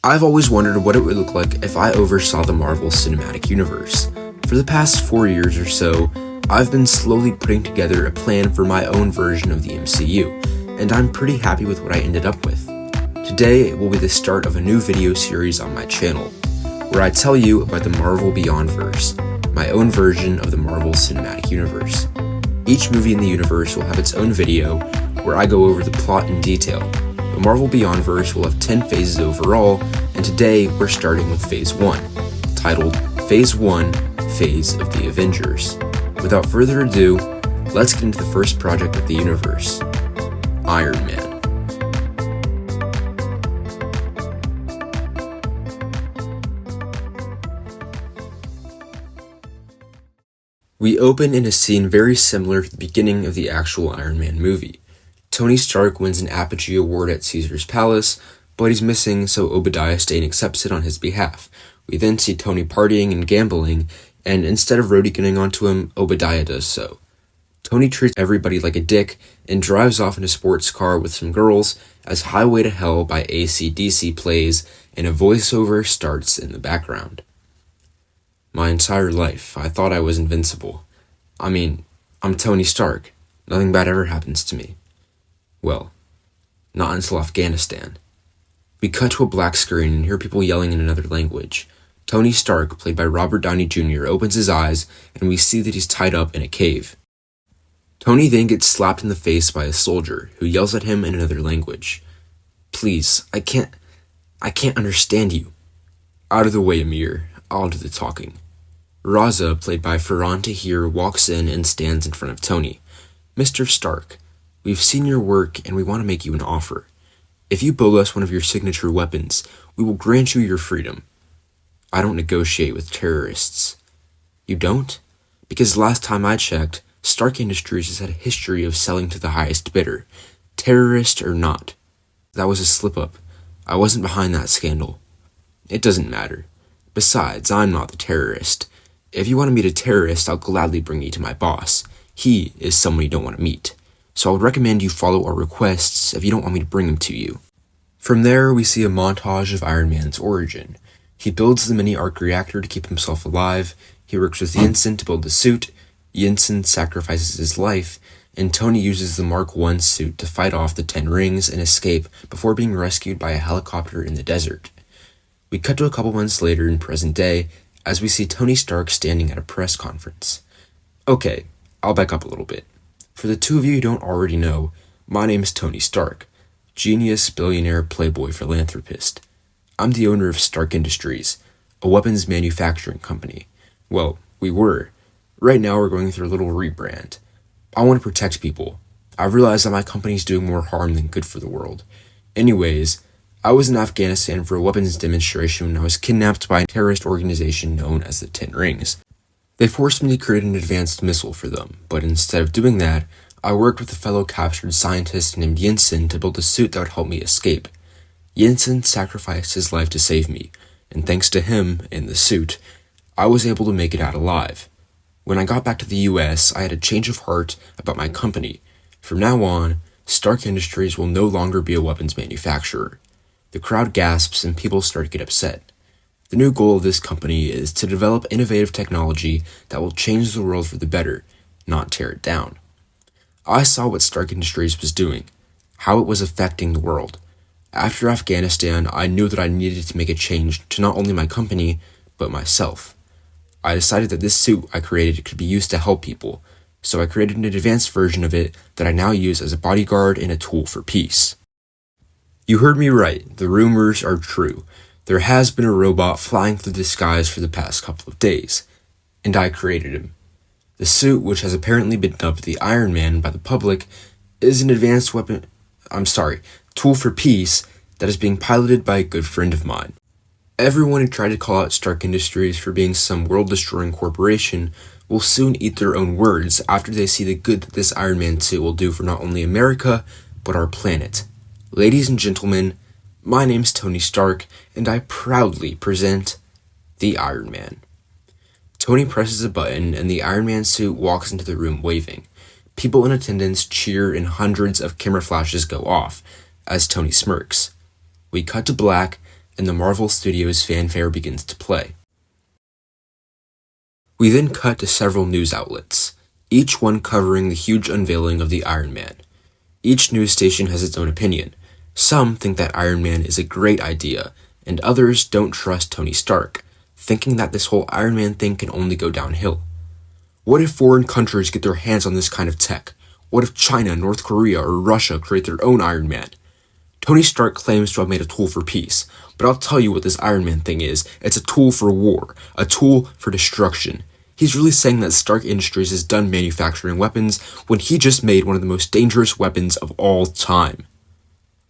I've always wondered what it would look like if I oversaw the Marvel Cinematic Universe. For the past 4 years or so, I've been slowly putting together a plan for my own version of the MCU, and I'm pretty happy with what I ended up with. Today will be the start of a new video series on my channel, where I tell you about the Marvel Beyondverse, my own version of the Marvel Cinematic Universe. Each movie in the universe will have its own video, where I go over the plot in detail. The Marvel Beyondverse will have 10 phases overall, and today we're starting with Phase 1, titled Phase 1, Phase of the Avengers. Without further ado, let's get into the first project of the universe, Iron Man. We open in a scene very similar to the beginning of the actual Iron Man movie. Tony Stark wins an Apogee Award at Caesar's Palace, but he's missing, so Obadiah Stane accepts it on his behalf. We then see Tony partying and gambling, and instead of Rhodey getting onto him, Obadiah does so. Tony treats everybody like a dick and drives off in a sports car with some girls as Highway to Hell by AC/DC plays and a voiceover starts in the background. My entire life, I thought I was invincible. I mean, I'm Tony Stark. Nothing bad ever happens to me. Well, not until Afghanistan. We cut to a black screen and hear people yelling in another language. Tony Stark, played by Robert Downey Jr., opens his eyes and we see that he's tied up in a cave. Tony then gets slapped in the face by a soldier who yells at him in another language. Please, I can't understand you. Out of the way, Amir. I'll do the talking. Raza, played by Ferran Tahir, walks in and stands in front of Tony. Mr. Stark, we've seen your work and we want to make you an offer. If you build us one of your signature weapons, we will grant you your freedom. I don't negotiate with terrorists. You don't? Because last time I checked, Stark Industries has had a history of selling to the highest bidder, terrorist or not. That was a slip-up. I wasn't behind that scandal. It doesn't matter. Besides, I'm not the terrorist. If you want to meet a terrorist, I'll gladly bring you to my boss. He is someone you don't want to meet. So I would recommend you follow our requests if you don't want me to bring him to you. From there, we see a montage of Iron Man's origin. He builds the mini-arc reactor to keep himself alive, he works with Yinsen to build the suit, Yinsen sacrifices his life, and Tony uses the Mark I suit to fight off the 10 rings and escape before being rescued by a helicopter in the desert. We cut to a couple months later in present day, as we see Tony Stark standing at a press conference. Okay, I'll back up a little bit. For the two of you who don't already know, my name is Tony Stark, genius, billionaire, playboy, philanthropist. I'm the owner of Stark Industries, a weapons manufacturing company. Well, we were. Right now we're going through a little rebrand. I want to protect people. I've realized that my company's doing more harm than good for the world. Anyways, I was in Afghanistan for a weapons demonstration when I was kidnapped by a terrorist organization known as the 10 Rings. They forced me to create an advanced missile for them, but instead of doing that, I worked with a fellow captured scientist named Yinsen to build a suit that would help me escape. Yinsen sacrificed his life to save me, and thanks to him and the suit, I was able to make it out alive. When I got back to the US, I had a change of heart about my company. From now on, Stark Industries will no longer be a weapons manufacturer. The crowd gasps and people start to get upset. The new goal of this company is to develop innovative technology that will change the world for the better, not tear it down. I saw what Stark Industries was doing, how it was affecting the world. After Afghanistan, I knew that I needed to make a change to not only my company, but myself. I decided that this suit I created could be used to help people, so I created an advanced version of it that I now use as a bodyguard and a tool for peace. You heard me right, the rumors are true. There has been a robot flying through the skies for the past couple of days, and I created him. The suit, which has apparently been dubbed the Iron Man by the public, is an advanced tool for peace that is being piloted by a good friend of mine. Everyone who tried to call out Stark Industries for being some world-destroying corporation will soon eat their own words after they see the good that this Iron Man suit will do for not only America, but our planet. Ladies and gentlemen, my name's Tony Stark, and I proudly present the Iron Man. Tony presses a button, and the Iron Man suit walks into the room waving. People in attendance cheer and hundreds of camera flashes go off, as Tony smirks. We cut to black, and the Marvel Studios fanfare begins to play. We then cut to several news outlets, each one covering the huge unveiling of the Iron Man. Each news station has its own opinion. Some think that Iron Man is a great idea, and others don't trust Tony Stark, thinking that this whole Iron Man thing can only go downhill. What if foreign countries get their hands on this kind of tech? What if China, North Korea, or Russia create their own Iron Man? Tony Stark claims to have made a tool for peace, but I'll tell you what this Iron Man thing is. It's a tool for war, a tool for destruction. He's really saying that Stark Industries is done manufacturing weapons when he just made one of the most dangerous weapons of all time.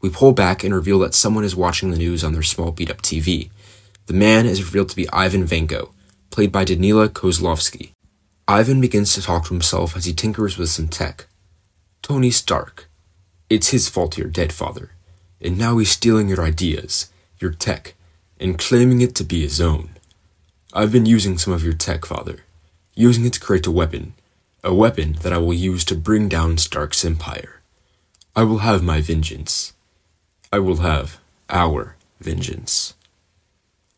We pull back and reveal that someone is watching the news on their small beat-up TV. The man is revealed to be Ivan Vanko, played by Danila Kozlovsky. Ivan begins to talk to himself as he tinkers with some tech. Tony Stark. It's his fault you're dead, father. And now he's stealing your ideas, your tech, and claiming it to be his own. I've been using some of your tech, father. Using it to create a weapon that I will use to bring down Stark's empire. I will have my vengeance. I will have our vengeance.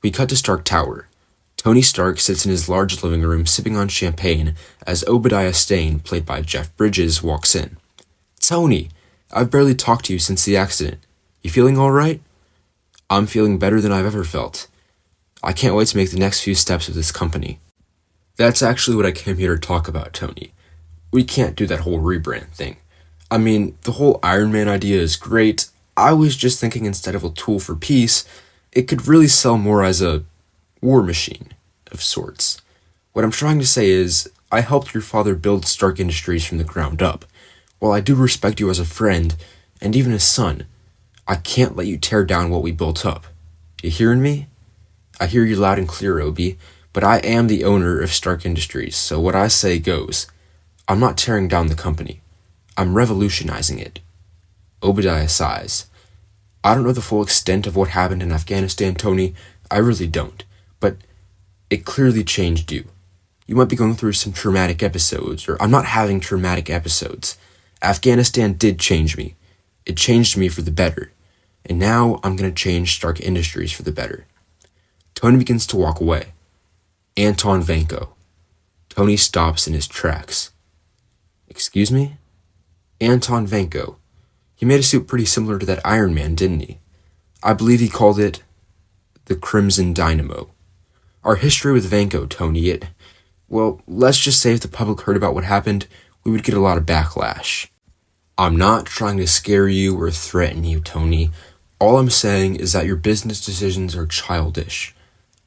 We cut to Stark Tower. Tony Stark sits in his large living room sipping on champagne as Obadiah Stane, played by Jeff Bridges, walks in. Tony, I've barely talked to you since the accident. You feeling all right? I'm feeling better than I've ever felt. I can't wait to make the next few steps of this company. That's actually what I came here to talk about, Tony. We can't do that whole rebrand thing. I mean, the whole Iron Man idea is great. I was just thinking instead of a tool for peace, it could really sell more as a war machine of sorts. What I'm trying to say is, I helped your father build Stark Industries from the ground up. While I do respect you as a friend, and even a son, I can't let you tear down what we built up. You hearing me? I hear you loud and clear, Obi, but I am the owner of Stark Industries, so what I say goes. I'm not tearing down the company. I'm revolutionizing it. Obadiah sighs. I don't know the full extent of what happened in Afghanistan, Tony. I really don't. But it clearly changed you. You might be going through some traumatic episodes, or I'm not having traumatic episodes. Afghanistan did change me. It changed me for the better. And now I'm going to change Stark Industries for the better. Tony begins to walk away. Anton Vanko. Tony stops in his tracks. Excuse me? Anton Vanko. He made a suit pretty similar to that Iron Man, didn't he? I believe he called it the Crimson Dynamo. Our history with Vanko, Tony, well, let's just say if the public heard about what happened, we would get a lot of backlash. I'm not trying to scare you or threaten you, Tony. All I'm saying is that your business decisions are childish.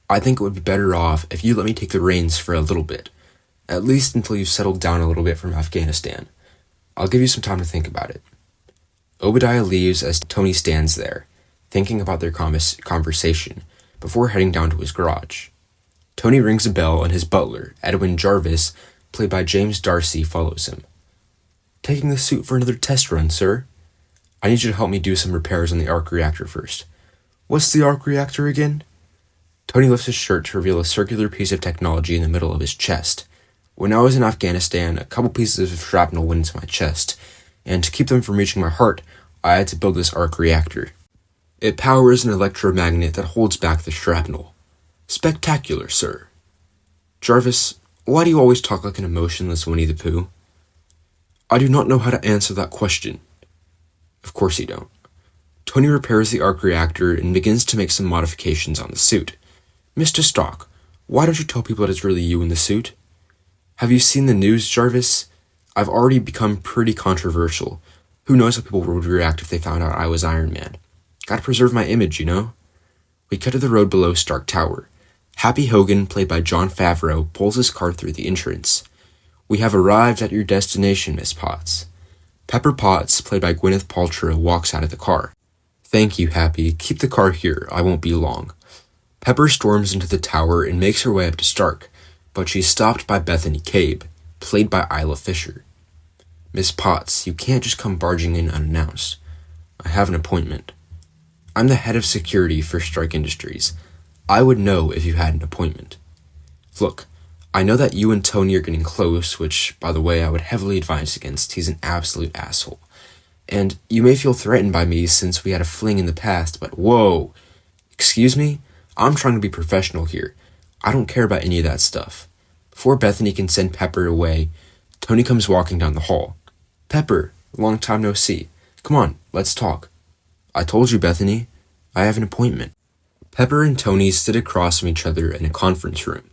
I think it would be better off if you let me take the reins for a little bit, at least until you've settled down a little bit from Afghanistan. I'll give you some time to think about it. Obadiah leaves as Tony stands there, thinking about their conversation, before heading down to his garage. Tony rings a bell and his butler, Edwin Jarvis, played by James Darcy, follows him. Taking the suit for another test run, sir. I need you to help me do some repairs on the arc reactor first. What's the arc reactor again? Tony lifts his shirt to reveal a circular piece of technology in the middle of his chest. When I was in Afghanistan, a couple pieces of shrapnel went into my chest, and to keep them from reaching my heart, I had to build this arc reactor. It powers an electromagnet that holds back the shrapnel. Spectacular, sir. Jarvis, why do you always talk like an emotionless Winnie the Pooh? I do not know how to answer that question. Of course you don't. Tony repairs the arc reactor and begins to make some modifications on the suit. Mr. Stark, why don't you tell people that it's really you in the suit? Have you seen the news, Jarvis? I've already become pretty controversial. Who knows how people would react if they found out I was Iron Man. Gotta preserve my image, you know? We cut to the road below Stark Tower. Happy Hogan, played by Jon Favreau, pulls his car through the entrance. We have arrived at your destination, Miss Potts. Pepper Potts, played by Gwyneth Paltrow, walks out of the car. Thank you, Happy. Keep the car here. I won't be long. Pepper storms into the tower and makes her way up to Stark, but she's stopped by Bethany Cabe, played by Isla Fisher. Miss Potts, you can't just come barging in unannounced. I have an appointment. I'm the head of security for Stark Industries. I would know if you had an appointment. Look, I know that you and Tony are getting close, which, by the way, I would heavily advise against. He's an absolute asshole. And you may feel threatened by me since we had a fling in the past, but whoa, Excuse me? I'm trying to be professional here. I don't care about any of that stuff. Before Bethany can send Pepper away, Tony comes walking down the hall. Pepper, long time no see. Come on, let's talk. I told you, Bethany. I have an appointment. Pepper and Tony sit across from each other in a conference room.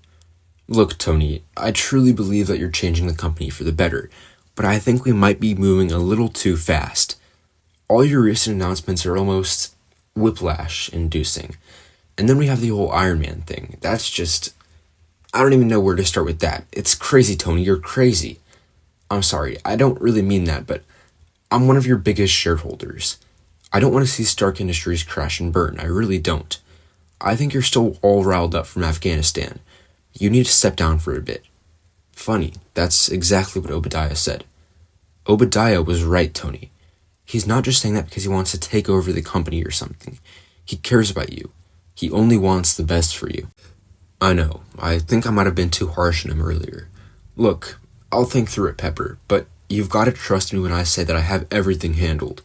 Look, Tony, I truly believe that you're changing the company for the better, but I think we might be moving a little too fast. All your recent announcements are almost whiplash-inducing. And then we have the whole Iron Man thing. That's just... I don't even know where to start with that. It's crazy, Tony. You're crazy. I'm sorry. I don't really mean that, but I'm one of your biggest shareholders. I don't want to see Stark Industries crash and burn. I really don't. I think you're still all riled up from Afghanistan. You need to step down for a bit. Funny. That's exactly what Obadiah said. Obadiah was right, Tony. He's not just saying that because he wants to take over the company or something. He cares about you. He only wants the best for you. I know. I think I might have been too harsh on him earlier. Look, I'll think through it, Pepper, but you've got to trust me when I say that I have everything handled.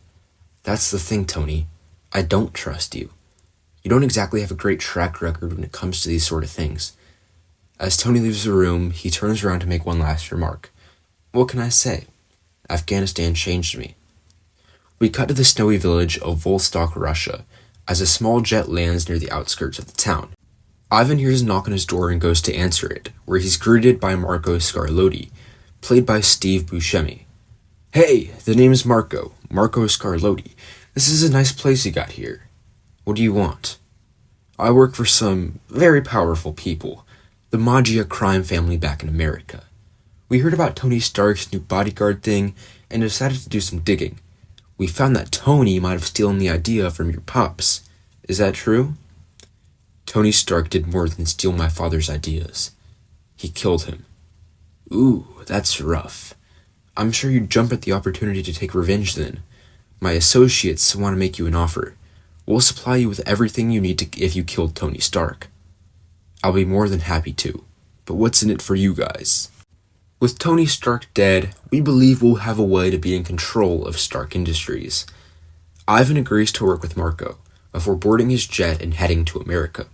That's the thing, Tony. I don't trust you. You don't exactly have a great track record when it comes to these sort of things. As Tony leaves the room, he turns around to make one last remark. What can I say? Afghanistan changed me. We cut to the snowy village of Vostok, Russia, as a small jet lands near the outskirts of the town. Ivan hears a knock on his door and goes to answer it, where he's greeted by Marco Scarlotti, played by Steve Buscemi. Hey, the name is Marco Scarlotti. This is a nice place you got here. What do you want? I work for some very powerful people, the Maggia crime family back in America. We heard about Tony Stark's new bodyguard thing and decided to do some digging. We found that Tony might have stolen the idea from your pops. Is that true? Tony Stark did more than steal my father's ideas. He killed him. Ooh, that's rough. I'm sure you'd jump at the opportunity to take revenge then. My associates want to make you an offer. We'll supply you with everything you need if you killed Tony Stark. I'll be more than happy to, but what's in it for you guys? With Tony Stark dead, we believe we'll have a way to be in control of Stark Industries. Ivan agrees to work with Marco before boarding his jet and heading to America.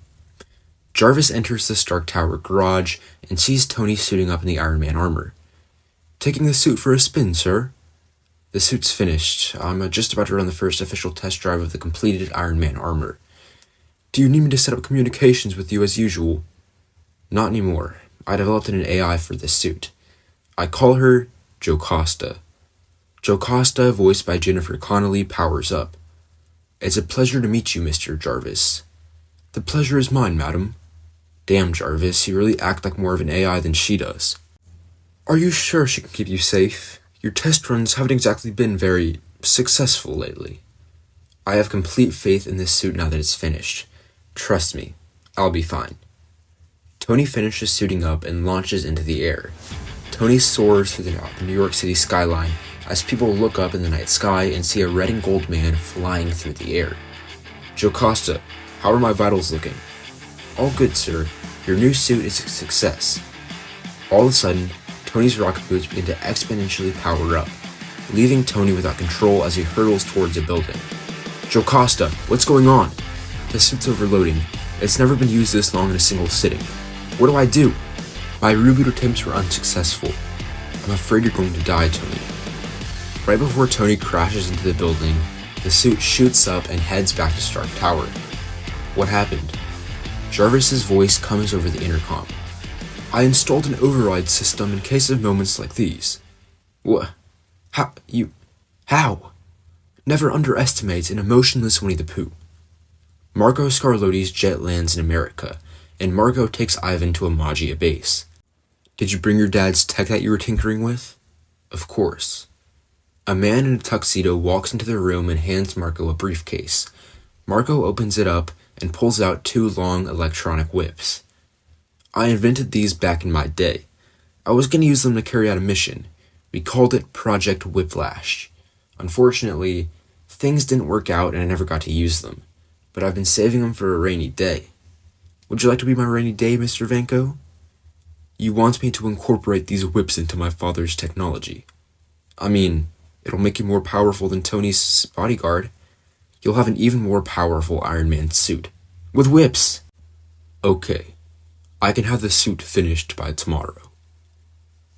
Jarvis enters the Stark Tower garage and sees Tony suiting up in the Iron Man armor. Taking the suit for a spin, sir? The suit's finished. I'm just about to run the first official test drive of the completed Iron Man armor. Do you need me to set up communications with you as usual? Not anymore. I developed an AI for this suit. I call her Jocasta. Jocasta, voiced by Jennifer Connelly, powers up. It's a pleasure to meet you, Mr. Jarvis. The pleasure is mine, madam. Damn, Jarvis, you really act like more of an AI than she does. Are you sure she can keep you safe? Your test runs haven't exactly been very successful lately. I have complete faith in this suit now that it's finished. Trust me, I'll be fine. Tony finishes suiting up and launches into the air. Tony soars through the New York City skyline as people look up in the night sky and see a red and gold man flying through the air. Jocasta, how are my vitals looking? All good, sir. Your new suit is a success. All of a sudden, Tony's rocket boots begin to exponentially power up, leaving Tony without control as he hurtles towards a building. Jocasta, what's going on? The suit's overloading. It's never been used this long in a single sitting. What do I do? My reboot attempts were unsuccessful. I'm afraid you're going to die, Tony. Right before Tony crashes into the building, the suit shoots up and heads back to Stark Tower. What happened? Jarvis's voice comes over the intercom. I installed an override system in case of moments like these. What? How? Never underestimate an emotionless Winnie the Pooh. Marco Scarlotti's jet lands in America, and Marco takes Ivan to a Maggia base. Did you bring your dad's tech that you were tinkering with? Of course. A man in a tuxedo walks into the room and hands Marco a briefcase. Marco opens it up and pulls out 2 long electronic whips. I invented these back in my day. I was going to use them to carry out a mission. We called it Project Whiplash. Unfortunately, things didn't work out and I never got to use them, but I've been saving them for a rainy day. Would you like to be my rainy day, Mr. Vanko? You want me to incorporate these whips into my father's technology. I mean, it'll make you more powerful than Tony's bodyguard. You'll have an even more powerful Iron Man suit. With whips! Okay, I can have the suit finished by tomorrow.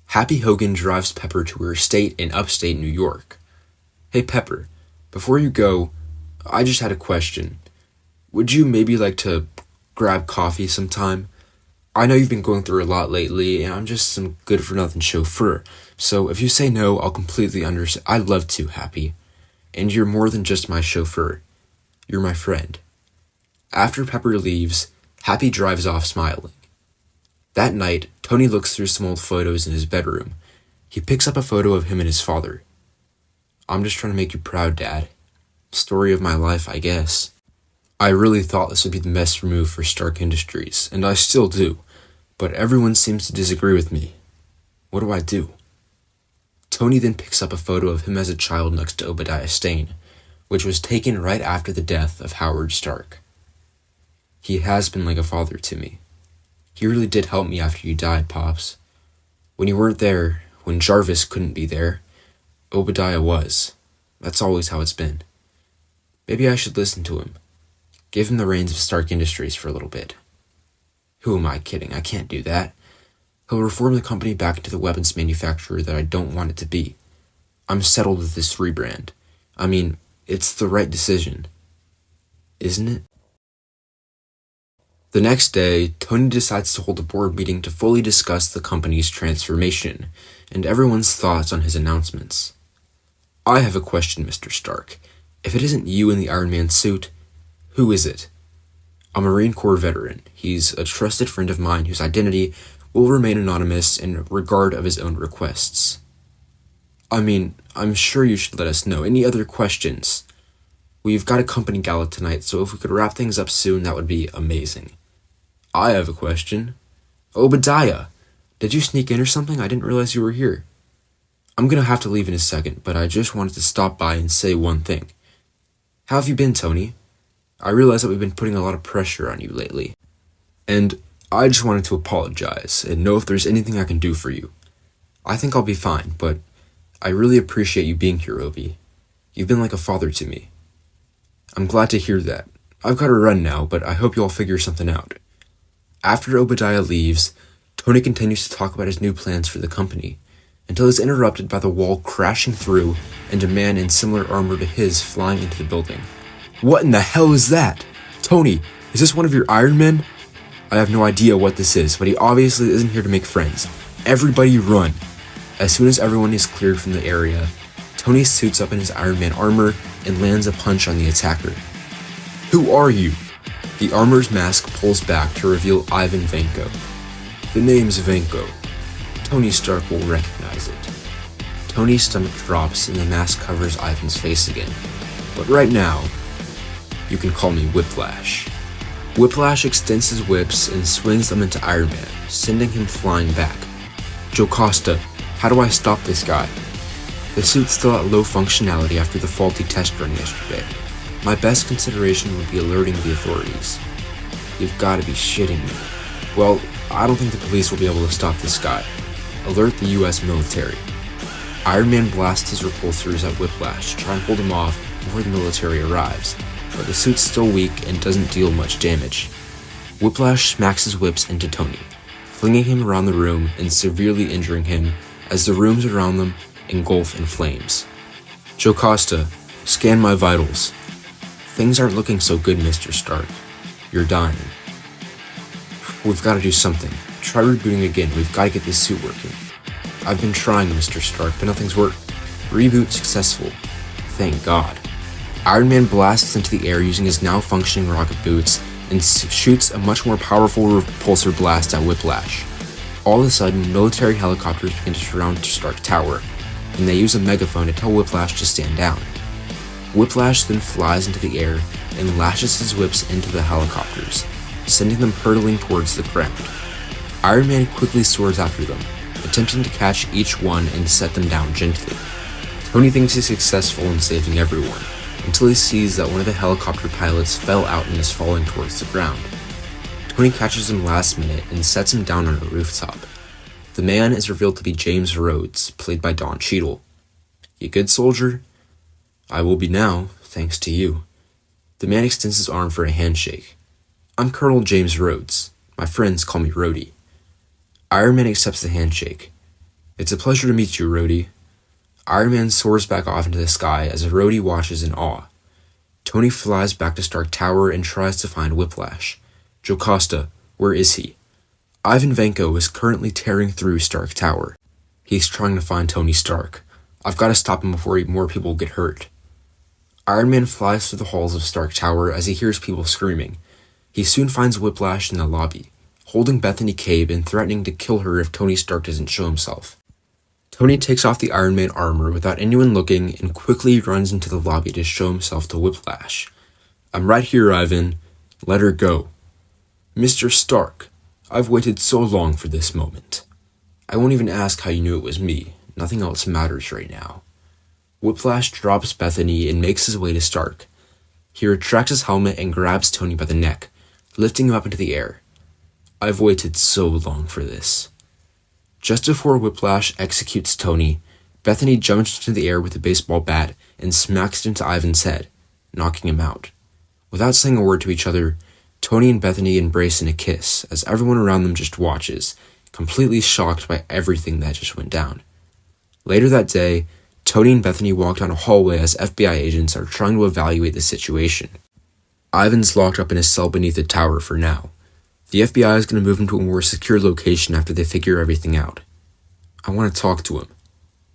Happy Hogan drives Pepper to her estate in upstate New York. Hey Pepper, before you go, I just had a question. Would you maybe like to grab coffee sometime? I know you've been going through a lot lately, and I'm just some good-for-nothing chauffeur, so if you say no, I'll completely understand. I'd love to, Happy. And you're more than just my chauffeur. You're my friend. After Pepper leaves, Happy drives off smiling. That night, Tony looks through some old photos in his bedroom. He picks up a photo of him and his father. I'm just trying to make you proud, Dad. Story of my life, I guess. I really thought this would be the best move for Stark Industries, and I still do, but everyone seems to disagree with me. What do I do? Tony then picks up a photo of him as a child next to Obadiah Stane, which was taken right after the death of Howard Stark. He has been like a father to me. He really did help me after you died, Pops. When you weren't there, when Jarvis couldn't be there, Obadiah was. That's always how it's been. Maybe I should listen to him. Give him the reins of Stark Industries for a little bit. Who am I kidding? I can't do that. He'll reform the company back into the weapons manufacturer that I don't want it to be. I'm settled with this rebrand. I mean, it's the right decision. Isn't it? The next day, Tony decides to hold a board meeting to fully discuss the company's transformation and everyone's thoughts on his announcements. I have a question, Mr. Stark. If it isn't you in the Iron Man suit, who is it? A Marine Corps veteran. He's a trusted friend of mine whose identity will remain anonymous in regard of his own requests. I mean, I'm sure you should let us know. Any other questions? We've got a company gala tonight, so if we could wrap things up soon, that would be amazing. I have a question. Obadiah, did you sneak in or something? I didn't realize you were here. I'm gonna have to leave in a second, but I just wanted to stop by and say one thing. How have you been, Tony? I realize that we've been putting a lot of pressure on you lately. And I just wanted to apologize and know if there's anything I can do for you. I think I'll be fine, but I really appreciate you being here, Obi. You've been like a father to me. I'm glad to hear that. I've got to run now, but I hope you all figure something out. After Obadiah leaves, Tony continues to talk about his new plans for the company, until he's interrupted by the wall crashing through and a man in similar armor to his flying into the building. What in the hell is that? Tony, is this one of your Iron Men? I have no idea what this is, but he obviously isn't here to make friends. Everybody run. As soon as everyone is cleared from the area, Tony suits up in his Iron Man armor and lands a punch on the attacker. Who are you? The armor's mask pulls back to reveal Ivan Vanko. The name's Vanko. Tony Stark will recognize it. Tony's stomach drops and the mask covers Ivan's face again. But right now, you can call me Whiplash. Whiplash extends his whips and swings them into Iron Man, sending him flying back. Jocasta, how do I stop this guy? The suit's still at low functionality after the faulty test run yesterday. My best consideration would be alerting the authorities. You've got to be shitting me. Well, I don't think the police will be able to stop this guy. Alert the US military. Iron Man blasts his repulsors at Whiplash to try and hold him off before the military arrives, but the suit's still weak and doesn't deal much damage. Whiplash smacks his whips into Tony, flinging him around the room and severely injuring him as the rooms around them engulf in flames. Jocasta, scan my vitals. Things aren't looking so good, Mr. Stark. You're dying. We've got to do something. Try rebooting again. We've got to get this suit working. I've been trying, Mr. Stark, but nothing's worked. Reboot successful. Thank God. Iron Man blasts into the air using his now functioning rocket boots and shoots a much more powerful repulsor blast at Whiplash. All of a sudden, military helicopters begin to surround Stark Tower, and they use a megaphone to tell Whiplash to stand down. Whiplash then flies into the air and lashes his whips into the helicopters, sending them hurtling towards the ground. Iron Man quickly soars after them, attempting to catch each one and set them down gently. Tony thinks he's successful in saving everyone, until he sees that one of the helicopter pilots fell out and is falling towards the ground. Tony catches him last minute and sets him down on a rooftop. The man is revealed to be James Rhodes, played by Don Cheadle. You good, soldier? I will be now, thanks to you. The man extends his arm for a handshake. I'm Colonel James Rhodes. My friends call me Rhodey. Iron Man accepts the handshake. It's a pleasure to meet you, Rhodey. Iron Man soars back off into the sky as Rhodey watches in awe. Tony flies back to Stark Tower and tries to find Whiplash. Jocasta, where is he? Ivan Vanko is currently tearing through Stark Tower. He's trying to find Tony Stark. I've got to stop him before more people get hurt. Iron Man flies through the halls of Stark Tower as he hears people screaming. He soon finds Whiplash in the lobby, holding Bethany Cabe and threatening to kill her if Tony Stark doesn't show himself. Tony takes off the Iron Man armor without anyone looking and quickly runs into the lobby to show himself to Whiplash. I'm right here, Ivan. Let her go. Mr. Stark, I've waited so long for this moment. I won't even ask how you knew it was me. Nothing else matters right now. Whiplash drops Bethany and makes his way to Stark. He retracts his helmet and grabs Tony by the neck, lifting him up into the air. I've waited so long for this. Just before Whiplash executes Tony, Bethany jumps into the air with a baseball bat and smacks it into Ivan's head, knocking him out. Without saying a word to each other, Tony and Bethany embrace in a kiss as everyone around them just watches, completely shocked by everything that just went down. Later that day, Tony and Bethany walk down a hallway as FBI agents are trying to evaluate the situation. Ivan's locked up in his cell beneath the tower for now. The FBI is going to move him to a more secure location after they figure everything out. I want to talk to him.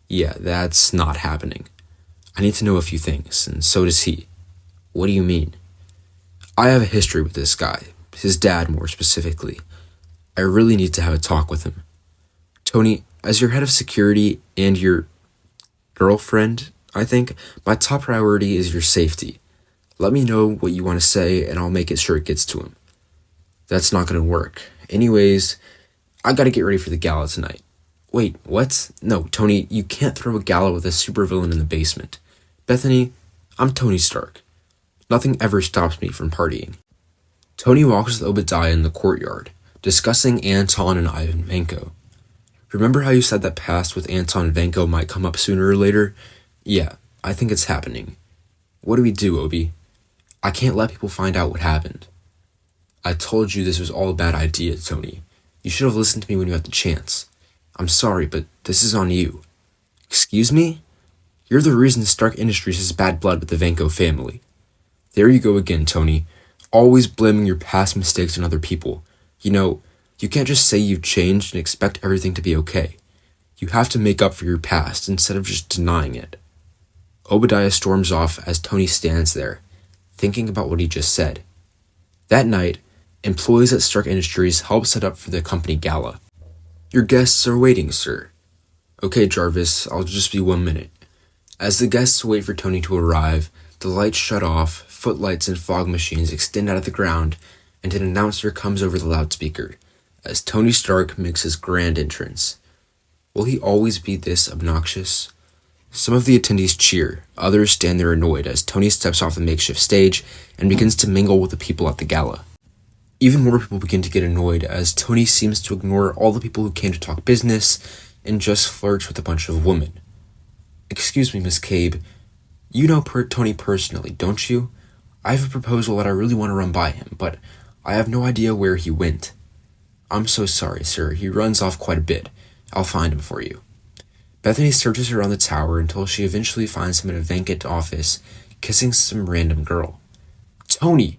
Yeah, that's not happening. I need to know a few things, and so does he. What do you mean? I have a history with this guy, his dad more specifically. I really need to have a talk with him. Tony, as your head of security and your girlfriend, I think, my top priority is your safety. Let me know what you want to say, and I'll make it sure it gets to him. That's not going to work. Anyways, I gotta get ready for the gala tonight. Wait, what? No, Tony, you can't throw a gala with a supervillain in the basement. Bethany, I'm Tony Stark. Nothing ever stops me from partying. Tony walks with Obadiah in the courtyard, discussing Anton and Ivan Vanko. Remember how you said that past with Anton and Vanko might come up sooner or later? Yeah, I think it's happening. What do we do, Obi? I can't let people find out what happened. I told you this was all a bad idea, Tony. You should have listened to me when you had the chance. I'm sorry, but this is on you. Excuse me? You're the reason Stark Industries has bad blood with the Vanko family. There you go again, Tony. Always blaming your past mistakes on other people. You know, you can't just say you've changed and expect everything to be okay. You have to make up for your past instead of just denying it. Obadiah storms off as Tony stands there, thinking about what he just said. That night, employees at Stark Industries help set up for the company gala. Your guests are waiting, sir. Okay, Jarvis, I'll just be 1 minute. As the guests wait for Tony to arrive, the lights shut off, footlights and fog machines extend out of the ground, and an announcer comes over the loudspeaker, as Tony Stark makes his grand entrance. Will he always be this obnoxious? Some of the attendees cheer, others stand there annoyed as Tony steps off the makeshift stage and begins to mingle with the people at the gala. Even more people begin to get annoyed as Tony seems to ignore all the people who came to talk business and just flirts with a bunch of women. Excuse me, Miss Cabe. You know Tony personally, don't you? I have a proposal that I really want to run by him, but I have no idea where he went. I'm so sorry, sir. He runs off quite a bit. I'll find him for you. Bethany searches around the tower until she eventually finds him in a vacant office, kissing some random girl. Tony!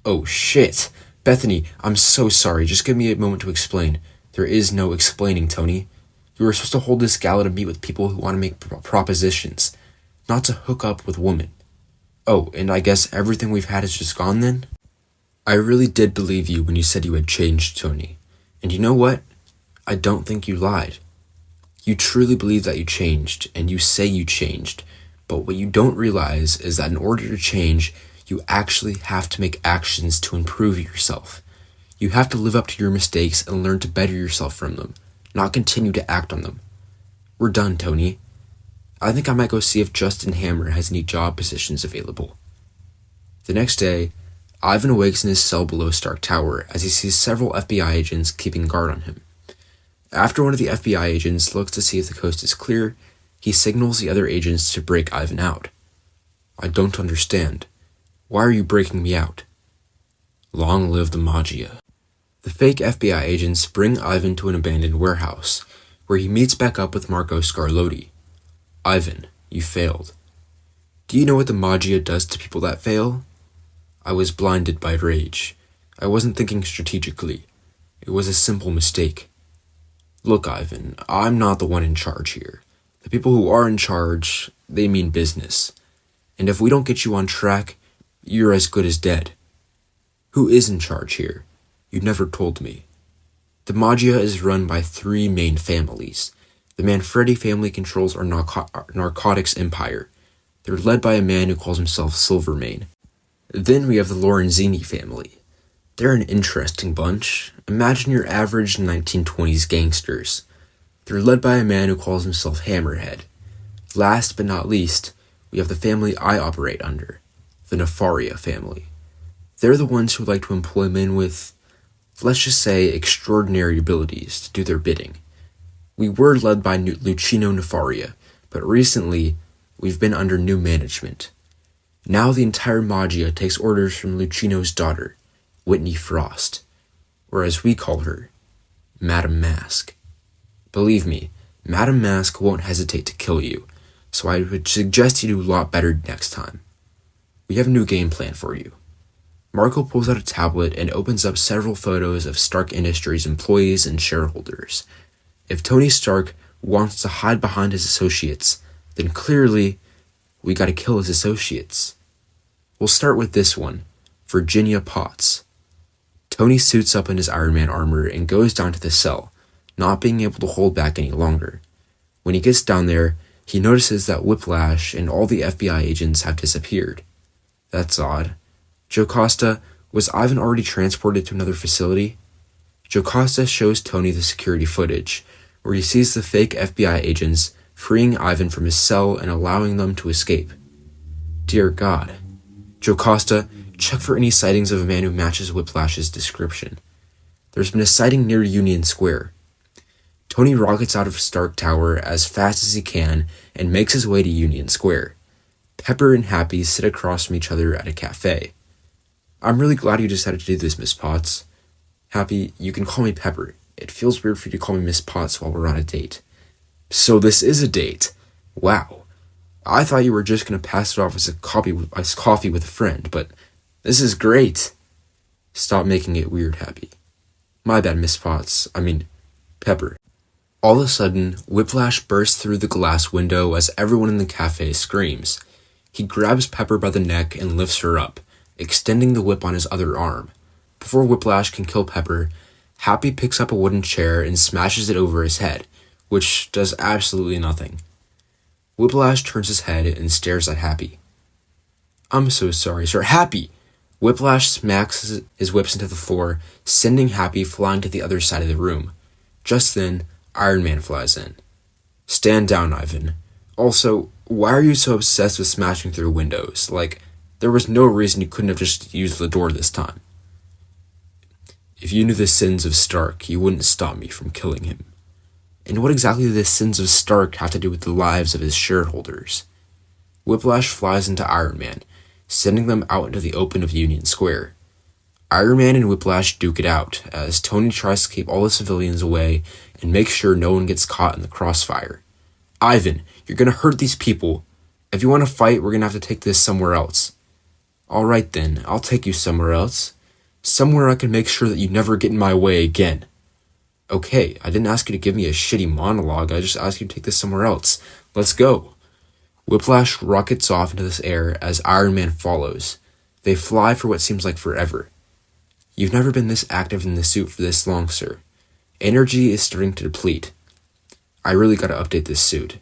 Oh, shit! Bethany, I'm so sorry. Just give me a moment to explain. There is no explaining, Tony. You were supposed to hold this gala to meet with people who want to make propositions, not to hook up with women. Oh, and I guess everything we've had is just gone then? I really did believe you when you said you had changed, Tony. And you know what? I don't think you lied. You truly believe that you changed, and you say you changed, but what you don't realize is that in order to change, you actually have to make actions to improve yourself. You have to live up to your mistakes and learn to better yourself from them, not continue to act on them. We're done, Tony. I think I might go see if Justin Hammer has any job positions available. The next day, Ivan awakes in his cell below Stark Tower as he sees several FBI agents keeping guard on him. After one of the FBI agents looks to see if the coast is clear, he signals the other agents to break Ivan out. I don't understand. Why are you breaking me out? Long live the Magia. The fake FBI agents bring Ivan to an abandoned warehouse, where he meets back up with Marco Scarlotti. Ivan, you failed. Do you know what the Magia does to people that fail? I was blinded by rage. I wasn't thinking strategically. It was a simple mistake. Look, Ivan, I'm not the one in charge here. The people who are in charge, they mean business. And if we don't get you on track, you're as good as dead. Who is in charge here? You never told me. The Magia is run by 3 main families. The Manfredi family controls our narcotics empire. They're led by a man who calls himself Silvermane. Then we have the Lorenzini family. They're an interesting bunch. Imagine your average 1920s gangsters. They're led by a man who calls himself Hammerhead. Last but not least, we have the family I operate under, the Nefaria family. They're the ones who like to employ men with, let's just say, extraordinary abilities to do their bidding. We were led by Lucino Nefaria, but recently, we've been under new management. Now the entire Magia takes orders from Lucino's daughter, Whitney Frost, or as we call her, Madame Mask. Believe me, Madame Mask won't hesitate to kill you, so I would suggest you do a lot better next time. We have a new game plan for you. Marco pulls out a tablet and opens up several photos of Stark Industries employees and shareholders. If Tony Stark wants to hide behind his associates, then clearly, we gotta kill his associates. We'll start with this one, Virginia Potts. Tony suits up in his Iron Man armor and goes down to the cell, not being able to hold back any longer. When he gets down there, he notices that Whiplash and all the FBI agents have disappeared. That's odd. Jocasta, was Ivan already transported to another facility? Jocasta shows Tony the security footage, where he sees the fake FBI agents freeing Ivan from his cell and allowing them to escape. Dear God. Jocasta, check for any sightings of a man who matches Whiplash's description. There's been a sighting near Union Square. Tony rockets out of Stark Tower as fast as he can and makes his way to Union Square. Pepper and Happy sit across from each other at a cafe. I'm really glad you decided to do this, Miss Potts. Happy, you can call me Pepper. It feels weird for you to call me Miss Potts while we're on a date. So this is a date. Wow. I thought you were just going to pass it off as coffee with a friend, but this is great. Stop making it weird, Happy. My bad, Miss Potts. Pepper. All of a sudden, Whiplash bursts through the glass window as everyone in the cafe screams. He grabs Pepper by the neck and lifts her up, extending the whip on his other arm. Before Whiplash can kill Pepper, Happy picks up a wooden chair and smashes it over his head, which does absolutely nothing. Whiplash turns his head and stares at Happy. I'm so sorry, sir. Happy! Whiplash smacks his whips into the floor, sending Happy flying to the other side of the room. Just then, Iron Man flies in. Stand down, Ivan. Also, why are you so obsessed with smashing through windows? There was no reason you couldn't have just used the door this time. If you knew the sins of Stark, you wouldn't stop me from killing him. And what exactly do the sins of Stark have to do with the lives of his shareholders? Whiplash flies into Iron Man, sending them out into the open of Union Square. Iron Man and Whiplash duke it out, as Tony tries to keep all the civilians away and make sure no one gets caught in the crossfire. Ivan, you're gonna hurt these people. If you want to fight, we're gonna have to take this somewhere else. Alright then, I'll take you somewhere else. Somewhere I can make sure that you never get in my way again. Okay, I didn't ask you to give me a shitty monologue, I just asked you to take this somewhere else. Let's go. Whiplash rockets off into this air as Iron Man follows. They fly for what seems like forever. You've never been this active in the suit for this long, sir. Energy is starting to deplete. I really gotta update this suit.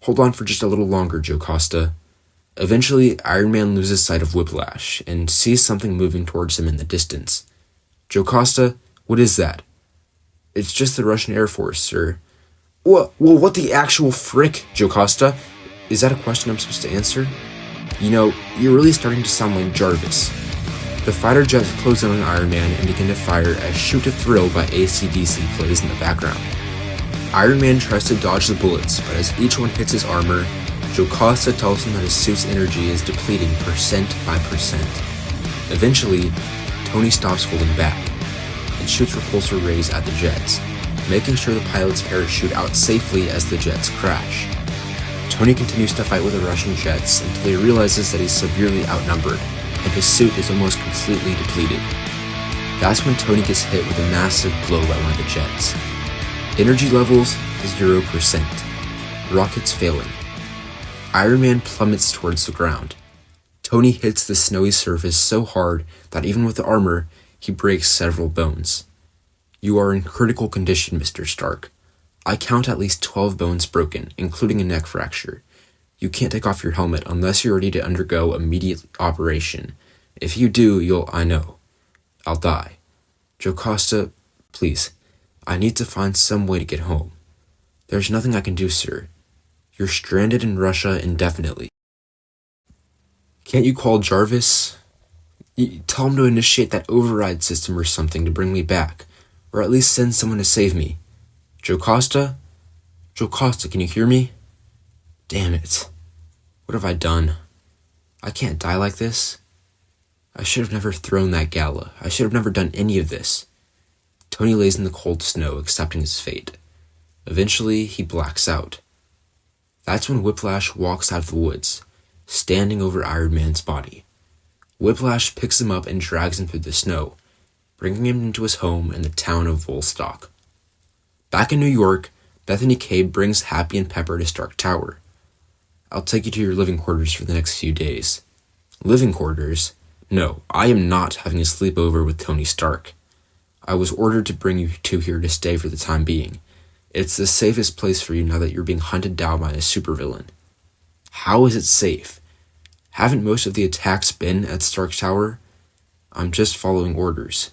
Hold on for just a little longer, Jocasta. Eventually, Iron Man loses sight of Whiplash and sees something moving towards him in the distance. Jocasta, what is that? It's just the Russian Air Force, sir. What the actual frick, Jocasta? Is that a question I'm supposed to answer? You know, you're really starting to sound like Jarvis. The fighter jets close in on Iron Man and begin to fire as Shoot to Thrill by AC/DC plays in the background. Iron Man tries to dodge the bullets, but as each one hits his armor, Jocasta tells him that his suit's energy is depleting percent by percent. Eventually, Tony stops holding back and shoots repulsor rays at the jets, making sure the pilots parachute out safely as the jets crash. Tony continues to fight with the Russian jets until he realizes that he's severely outnumbered and his suit is almost completely depleted. That's when Tony gets hit with a massive blow by one of the jets. Energy levels 0%. Rockets failing. Iron Man plummets towards the ground. Tony hits the snowy surface so hard that even with the armor, he breaks several bones. You are in critical condition, Mr. Stark. I count at least 12 bones broken, including a neck fracture. You can't take off your helmet unless you're ready to undergo immediate operation. If you do, I know. I'll die. Jocasta, please. I need to find some way to get home. There's nothing I can do, sir. You're stranded in Russia indefinitely. Can't you call Jarvis? Tell him to initiate that override system or something to bring me back, or at least send someone to save me. Jocasta? Jocasta, can you hear me? Damn it. What have I done? I can't die like this. I should have never thrown that gala. I should have never done any of this. Tony lays in the cold snow, accepting his fate. Eventually, he blacks out. That's when Whiplash walks out of the woods, standing over Iron Man's body. Whiplash picks him up and drags him through the snow, bringing him into his home in the town of Volstock. Back in New York, Bethany Cabe brings Happy and Pepper to Stark Tower. I'll take you to your living quarters for the next few days. Living quarters? No, I am not having a sleepover with Tony Stark. I was ordered to bring you two here to stay for the time being. It's the safest place for you now that you're being hunted down by a supervillain. How is it safe? Haven't most of the attacks been at Stark Tower? I'm just following orders.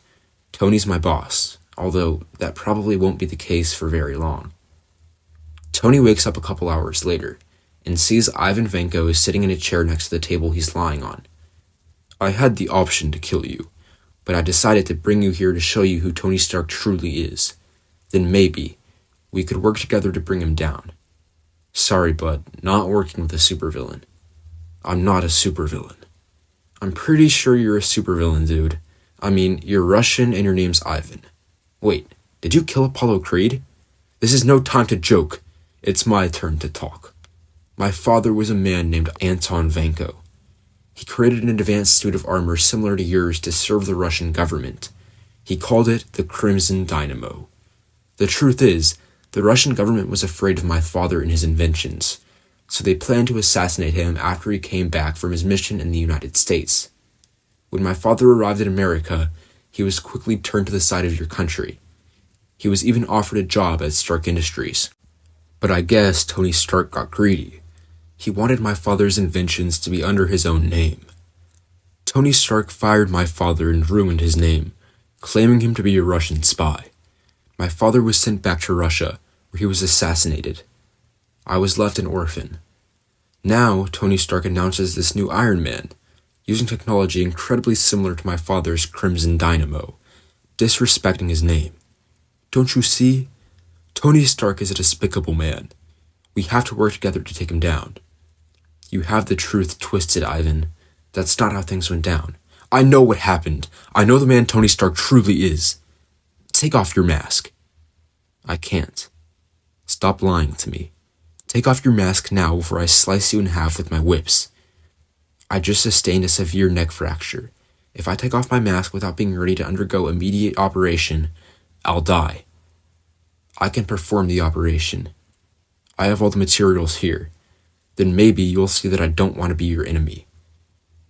Tony's my boss, although that probably won't be the case for very long. Tony wakes up a couple hours later and sees Ivan Vanko is sitting in a chair next to the table he's lying on. I had the option to kill you, but I decided to bring you here to show you who Tony Stark truly is. Then maybe we could work together to bring him down. Sorry, bud, not working with a supervillain. I'm not a supervillain. I'm pretty sure you're a supervillain, dude. I mean, you're Russian and your name's Ivan. Wait, did you kill Apollo Creed? This is no time to joke. It's my turn to talk. My father was a man named Anton Vanko. He created an advanced suit of armor similar to yours to serve the Russian government. He called it the Crimson Dynamo. The truth is, the Russian government was afraid of my father and his inventions, so they planned to assassinate him after he came back from his mission in the United States. When my father arrived in America, he was quickly turned to the side of your country. He was even offered a job at Stark Industries. But I guess Tony Stark got greedy. He wanted my father's inventions to be under his own name. Tony Stark fired my father and ruined his name, claiming him to be a Russian spy. My father was sent back to Russia, where he was assassinated. I was left an orphan. Now, Tony Stark announces this new Iron Man, using technology incredibly similar to my father's Crimson Dynamo, disrespecting his name. Don't you see? Tony Stark is a despicable man. We have to work together to take him down. You have the truth twisted, Ivan. That's not how things went down. I know what happened. I know the man Tony Stark truly is. Take off your mask. I can't. Stop lying to me. Take off your mask now before I slice you in half with my whips. I just sustained a severe neck fracture. If I take off my mask without being ready to undergo immediate operation, I'll die. I can perform the operation. I have all the materials here. Then maybe you'll see that I don't want to be your enemy.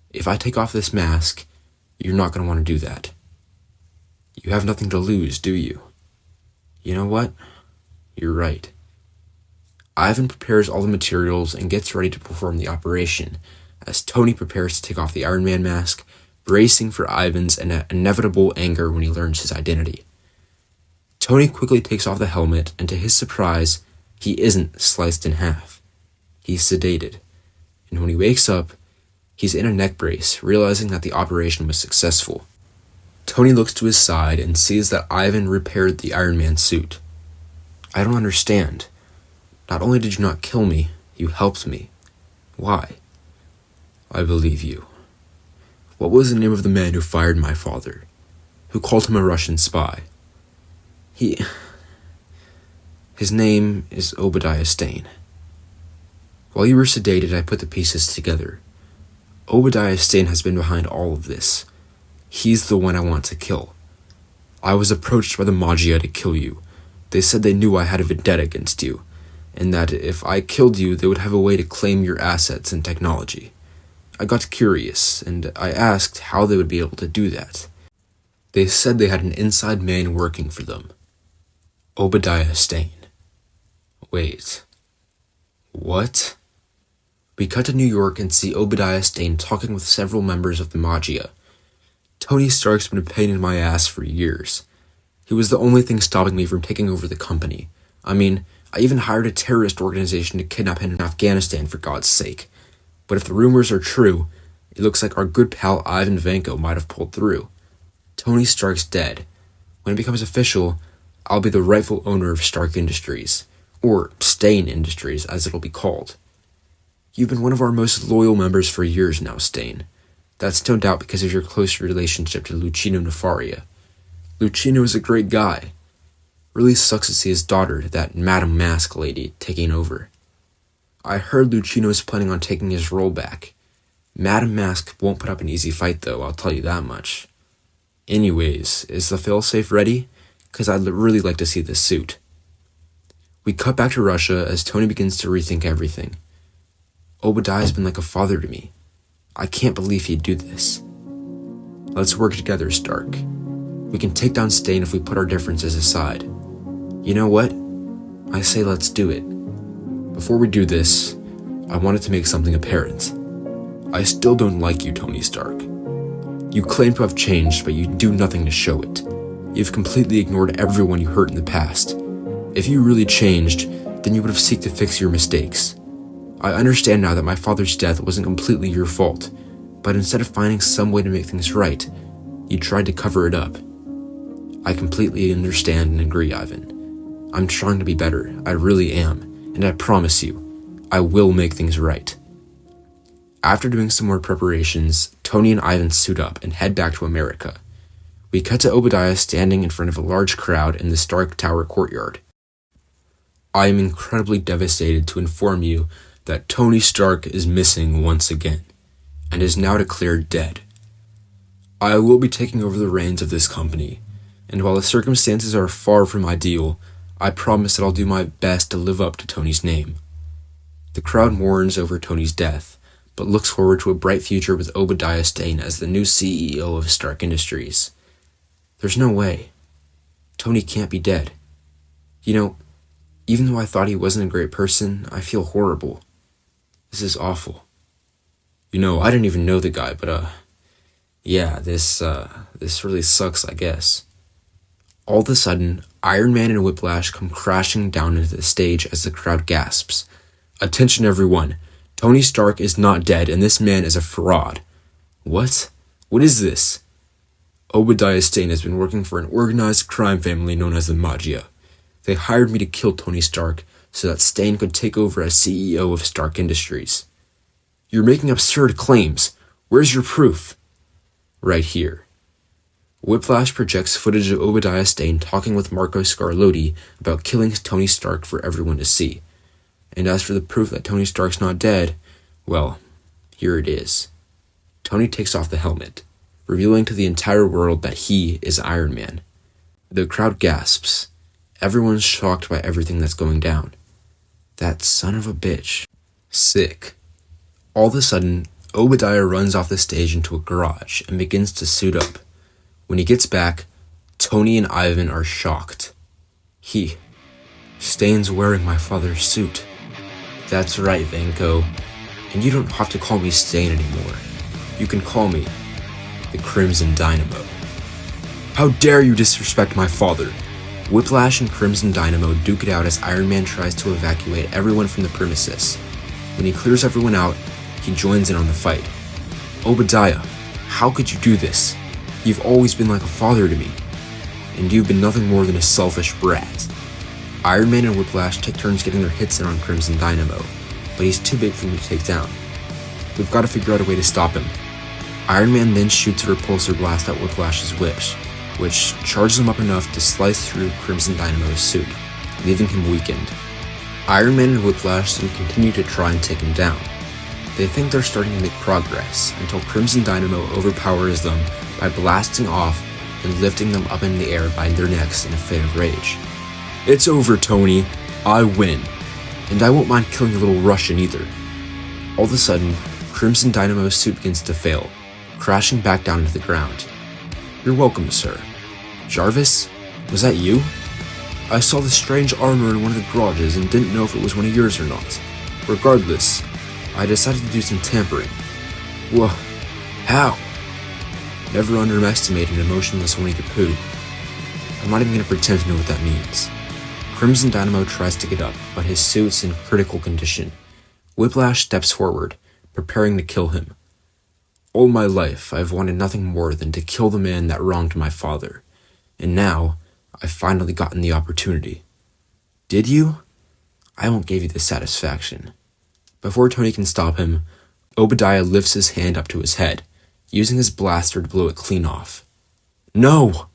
If I take off this mask, you're not going to want to do that. You have nothing to lose, do you? You know what? You're right. Ivan prepares all the materials and gets ready to perform the operation, as Tony prepares to take off the Iron Man mask, bracing for Ivan's inevitable anger when he learns his identity. Tony quickly takes off the helmet, and to his surprise, he isn't sliced in half. He's sedated, and when he wakes up, he's in a neck brace, realizing that the operation was successful. Tony looks to his side and sees that Ivan repaired the Iron Man suit. I don't understand. Not only did you not kill me, you helped me. Why? I believe you. What was the name of the man who fired my father? who called him a Russian spy. His name is Obadiah Stane. While you were sedated, I put the pieces together. Obadiah Stane has been behind all of this. He's the one I want to kill. I was approached by the Magia to kill you. They said they knew I had a vendetta against you, and that if I killed you, they would have a way to claim your assets and technology. I got curious, and I asked how they would be able to do that. They said they had an inside man working for them. Obadiah Stane. Wait. What? We cut to New York and see Obadiah Stane talking with several members of the Magia. Tony Stark's been a pain in my ass for years. He was the only thing stopping me from taking over the company. I mean, I even hired a terrorist organization to kidnap him in Afghanistan, for God's sake. But if the rumors are true, it looks like our good pal Ivan Vanko might have pulled through. Tony Stark's dead. When it becomes official, I'll be the rightful owner of Stark Industries, or Stane Industries as it'll be called. You've been one of our most loyal members for years now, Stane. That's no doubt because of your close relationship to Lucino Nefaria. Lucino is a great guy. Really sucks to see his daughter, that Madame Mask lady, taking over. I heard Lucino is planning on taking his role back. Madame Mask won't put up an easy fight though, I'll tell you that much. Anyways, is the failsafe ready? 'Cause I'd really like to see this suit. We cut back to Russia as Tony begins to rethink everything. Obadiah's been like a father to me. I can't believe he'd do this. Let's work together, Stark. We can take down Stane if we put our differences aside. You know what? I say let's do it. Before we do this, I wanted to make something apparent. I still don't like you, Tony Stark. You claim to have changed, but you do nothing to show it. You've completely ignored everyone you hurt in the past. If you really changed, then you would have sought to fix your mistakes. I understand now that my father's death wasn't completely your fault, but instead of finding some way to make things right, you tried to cover it up. I completely understand and agree, Ivan. I'm trying to be better, I really am, and I promise you, I will make things right. After doing some more preparations, Tony and Ivan suit up and head back to America. We cut to Obadiah standing in front of a large crowd in the Stark Tower courtyard. I am incredibly devastated to inform you that Tony Stark is missing once again, and is now declared dead. I will be taking over the reins of this company, and while the circumstances are far from ideal, I promise that I'll do my best to live up to Tony's name. The crowd mourns over Tony's death, but looks forward to a bright future with Obadiah Stane as the new CEO of Stark Industries. There's no way. Tony can't be dead. You know, even though I thought he wasn't a great person, I feel horrible. This is awful. You know, I didn't even know the guy, but yeah, this really sucks, I guess. All of a sudden, Iron Man and Whiplash come crashing down into the stage as the crowd gasps. Attention everyone, Tony Stark is not dead and this man is a fraud. What? What is this? Obadiah Stane has been working for an organized crime family known as the Magia. They hired me to kill Tony Stark so that Stane could take over as CEO of Stark Industries. You're making absurd claims. Where's your proof? Right here. Whiplash projects footage of Obadiah Stane talking with Marco Scarlotti about killing Tony Stark for everyone to see. And as for the proof that Tony Stark's not dead, well, here it is. Tony takes off the helmet, revealing to the entire world that he is Iron Man. The crowd gasps. Everyone's shocked by everything that's going down. That son of a bitch. Sick. All of a sudden, Obadiah runs off the stage into a garage and begins to suit up. When he gets back, Tony and Ivan are shocked. Stane's wearing my father's suit. That's right, Vanko. And you don't have to call me Stane anymore. You can call me the Crimson Dynamo. How dare you disrespect my father? Whiplash and Crimson Dynamo duke it out as Iron Man tries to evacuate everyone from the premises. When he clears everyone out, he joins in on the fight. Obadiah, how could you do this? You've always been like a father to me, and you've been nothing more than a selfish brat. Iron Man and Whiplash take turns getting their hits in on Crimson Dynamo, but he's too big for them to take down. We've got to figure out a way to stop him. Iron Man then shoots a repulsor blast at Whiplash's whips, which charges him up enough to slice through Crimson Dynamo's suit, leaving him weakened. Iron Man and Whiplash then continue to try and take him down. They think they're starting to make progress until Crimson Dynamo overpowers them by blasting off and lifting them up in the air by their necks in a fit of rage. "It's over, Tony. I win. And I won't mind killing the little Russian either." All of a sudden, Crimson Dynamo's suit begins to fail, crashing back down to the ground. "You're welcome, sir." "Jarvis? Was that you? I saw the strange armor in one of the garages and didn't know if it was one of yours or not. Regardless, I decided to do some tampering." "Whoa. How?" "Never underestimate an emotionless Winnie the Pooh. I'm not even going to pretend to know what that means." Crimson Dynamo tries to get up, but his suit's in critical condition. Whiplash steps forward, preparing to kill him. "All my life, I've wanted nothing more than to kill the man that wronged my father. And now, I've finally gotten the opportunity." "Did you?" "I won't give you the satisfaction." Before Tony can stop him, Obadiah lifts his hand up to his head, using his blaster to blow it clean off. "No!"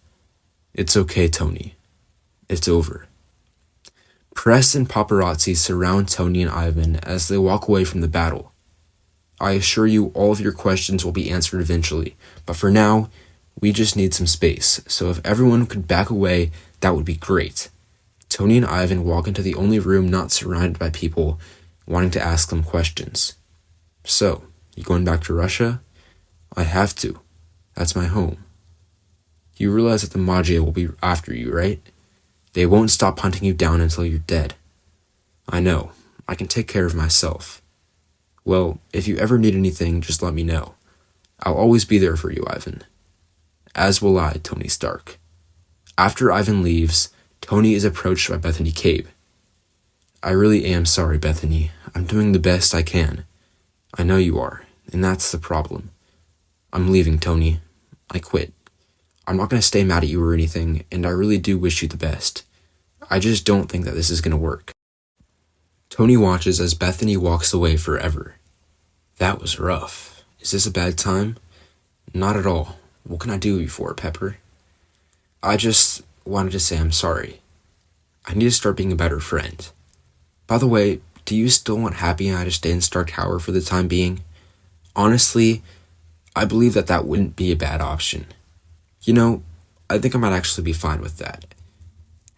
"It's okay, Tony. It's over." Press and paparazzi surround Tony and Ivan as they walk away from the battle. "I assure you all of your questions will be answered eventually, but for now, we just need some space, so if everyone could back away, that would be great." Tony and Ivan walk into the only room not surrounded by people wanting to ask them questions. "So, you going back to Russia?" "I have to. That's my home." "You realize that the Magia will be after you, right? They won't stop hunting you down until you're dead." "I know. I can take care of myself." "Well, if you ever need anything, just let me know. I'll always be there for you, Ivan." "As will I, Tony Stark." After Ivan leaves, Tony is approached by Bethany Cabe. "I really am sorry, Bethany. I'm doing the best I can." "I know you are, and that's the problem." "I'm leaving, Tony. I quit. I'm not going to stay mad at you or anything, and I really do wish you the best. I just don't think that this is going to work." Tony watches as Bethany walks away forever. "That was rough. Is this a bad time?" "Not at all. What can I do you for, Pepper?" "I just wanted to say I'm sorry. I need to start being a better friend. By the way, do you still want Happy and I to stay in Stark Tower for the time being? Honestly, I believe that that wouldn't be a bad option. You know, I think I might actually be fine with that.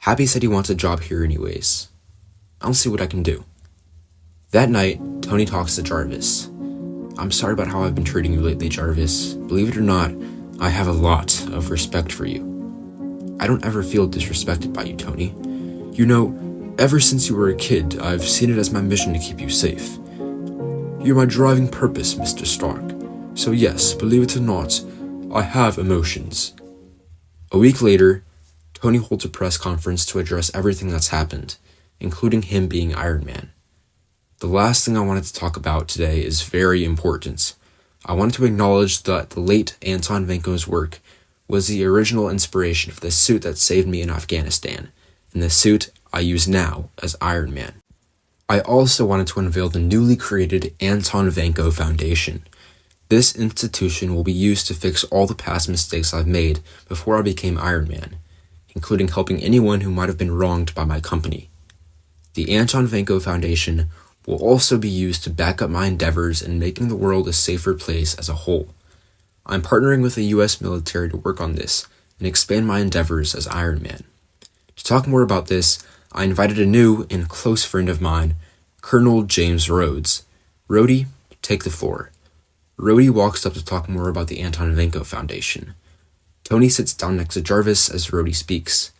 Happy said he wants a job here anyways. I'll see what I can do." That night, Tony talks to Jarvis. "I'm sorry about how I've been treating you lately, Jarvis. Believe it or not, I have a lot of respect for you." "I don't ever feel disrespected by you, Tony. You know, ever since you were a kid, I've seen it as my mission to keep you safe. You're my driving purpose, Mr. Stark. So yes, believe it or not, I have emotions." A week later, Tony holds a press conference to address everything that's happened, including him being Iron Man. The last thing I wanted to talk about today is very important. I wanted to acknowledge that the late Anton Vanko's work was the original inspiration for the suit that saved me in Afghanistan, and the suit I use now as Iron Man. I also wanted to unveil the newly created Anton Vanko Foundation. This institution will be used to fix all the past mistakes I've made before I became Iron Man, including helping anyone who might have been wronged by my company. The Anton Vanko Foundation will also be used to back up my endeavors in making the world a safer place as a whole. I'm partnering with the US military to work on this and expand my endeavors as Iron Man. To talk more about this, I invited a new and close friend of mine, Colonel James Rhodes. Rhodey, take the floor. Rhodey walks up to talk more about the Anton Vanko Foundation. Tony sits down next to Jarvis as Rhodey speaks.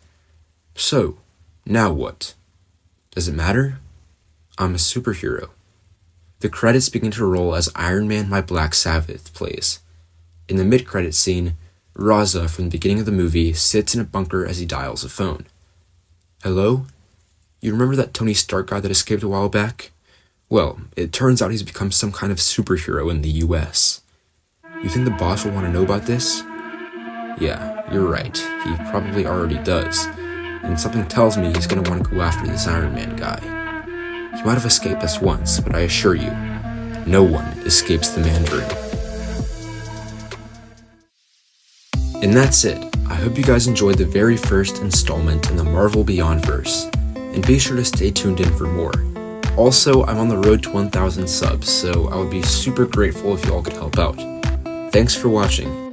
"So, now what? Does it matter? I'm a superhero." The credits begin to roll as Iron Man My Black Sabbath plays. In the mid-credits scene, Raza from the beginning of the movie sits in a bunker as he dials a phone. "Hello? You remember that Tony Stark guy that escaped a while back? Well, it turns out he's become some kind of superhero in the US. You think the boss will want to know about this?" "Yeah, you're right. He probably already does. And something tells me he's going to want to go after this Iron Man guy. He might have escaped us once, but I assure you, no one escapes the Mandarin." And that's it. I hope you guys enjoyed the very first installment in the Marvel Beyondverse, and be sure to stay tuned in for more. Also, I'm on the road to 1,000 subs, so I would be super grateful if you all could help out. Thanks for watching.